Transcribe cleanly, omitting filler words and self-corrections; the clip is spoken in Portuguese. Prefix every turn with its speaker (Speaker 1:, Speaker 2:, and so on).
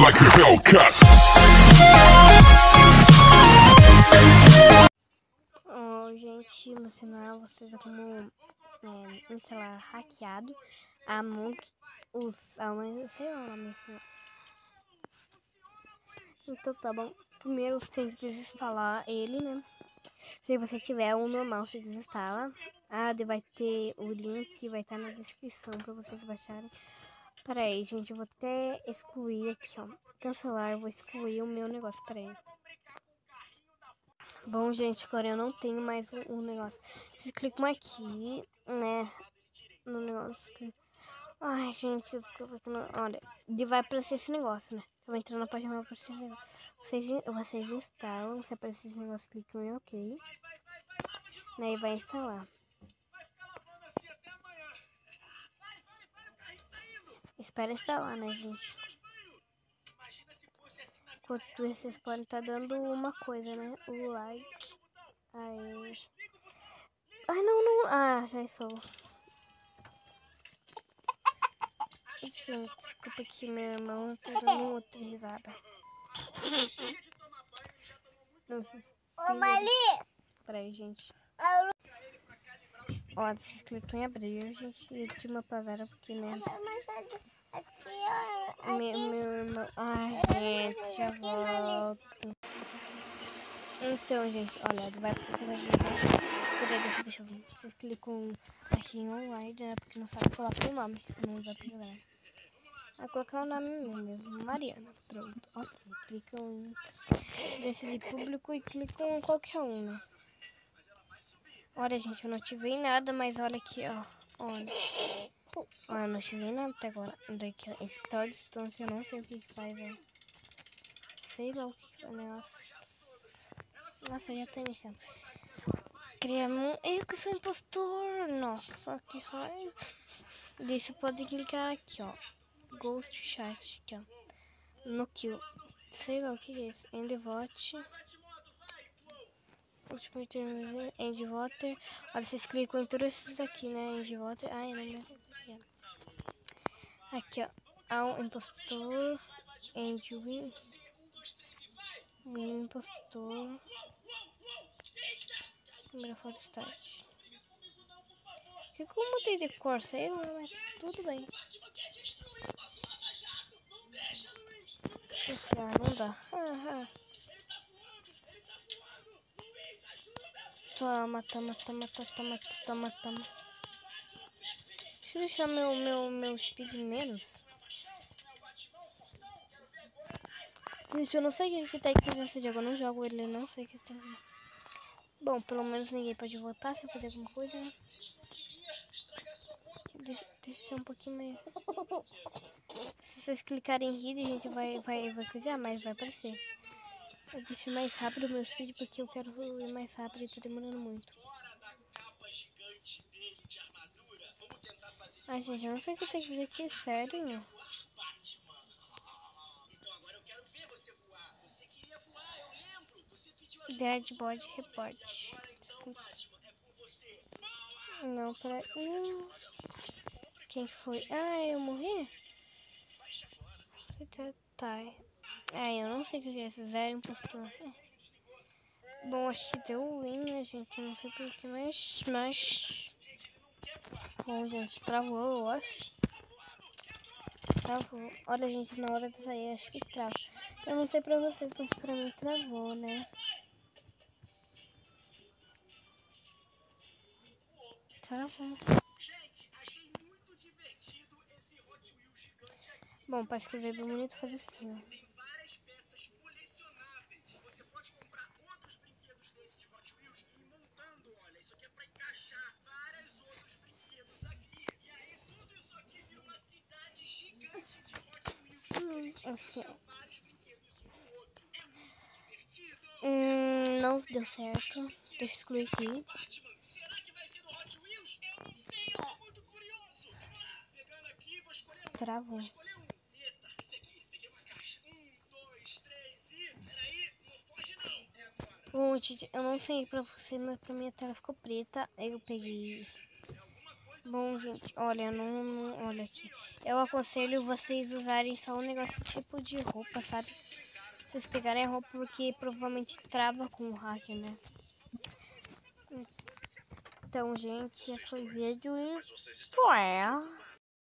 Speaker 1: like a Hellcat.
Speaker 2: Gente, no sinal vocês vão como instalar hackeado Among Us, sei lá o nome do sinal. Então tá bom, primeiro você tem que desinstalar ele, né? Se você tiver um normal, você desinstala. Vai ter o link, vai estar na descrição pra vocês baixarem. Peraí, gente, eu vou até excluir aqui, ó. Cancelar, eu vou excluir o meu negócio, peraí. Bom, gente, agora eu não tenho mais um negócio. Vocês clicam aqui, né, no negócio. Ai, gente, olha, e vai aparecer esse negócio, né? Eu vou entrar na página, vai aparecer esse negócio. Vocês instalam, se aparecer esse negócio, clicam em OK. Né, e vai instalar. Espera instalar, né, gente? Enquanto isso, vocês podem estar dando uma coisa, né? O like. Aí. Ai, não. Já sou. Gente, desculpa aqui, meu irmão tá dando outra risada.
Speaker 3: Ô, Mali!
Speaker 2: Peraí, gente. Ó, vocês clicam em abrir, gente. E de uma pasada, porque, né? Meu irmão. Ai, gente, já volto. Então, gente, olha, você vai ver. Deixa eu ver. Vocês clicam aqui em online, né? Porque não sabe colocar o nome, senão não vai pra jogar. Vai colocar o nome mesmo, Mariana. Pronto, ok. Clicam em decidir público e clicam em qualquer um, né? Olha, gente, eu não ativei nada, mas olha aqui, ó. Olha. Ó, eu não ativei nada até agora. Daqui, ó. Esse tal distância, eu não sei o que faz, velho. Sei lá o que faz, Nossa, eu já tô iniciando. Criamos. Eu que sou impostor. Nossa, que raiva. Daí você pode clicar aqui, ó. Ghost Chat, aqui, ó. No kill. Sei lá o que é isso. End vote. Último interview. End voter. Olha, vocês clicam em todos esses aqui, né? End voter. Ai, não lembro o que é. Aqui, ó. Ao impostor. End win. Impostor. Primeira foto start. Que como tem de cor, sei lá, mas tudo bem. Não dá. Toma. Deixa eu deixar meu speed menos. Gente, eu não sei o que tem que fazer esse jogo. Eu não jogo ele, eu não sei o que tem que fazer. Bom, pelo menos ninguém pode votar se eu fazer alguma coisa, né? Deixa um pouquinho mais. Se vocês clicarem em hit, a gente vai coisar, mas vai aparecer. Eu deixo mais rápido o meu speed porque eu quero ir mais rápido e tá demorando muito. Ai, gente, eu não sei o que tem que fazer aqui, sério. Deadbody Report. Não, peraí. Não. Quem foi? Eu morri? Tá. Eu não sei o que é esse. Zero impostor. Bom, acho que deu win, né, gente? Não sei porquê, mas... Bom, gente, travou, eu acho. Travou. Olha, gente, na hora de sair, acho que trava. Eu não sei pra vocês, mas pra mim travou, né? Travou. Bom, pra escrever bem bonito, fazer assim, ó. Assim, ó. Não deu certo. Deixa eu excluir aqui. Travou. Bom, gente, eu não sei pra você, mas pra minha tela ficou preta. Aí eu peguei Bom, gente, olha, olha aqui. Eu aconselho vocês usarem só um negócio tipo de roupa, sabe? Vocês pegarem a roupa porque provavelmente trava com o hacker, né? Então, gente, esse foi o vídeo e...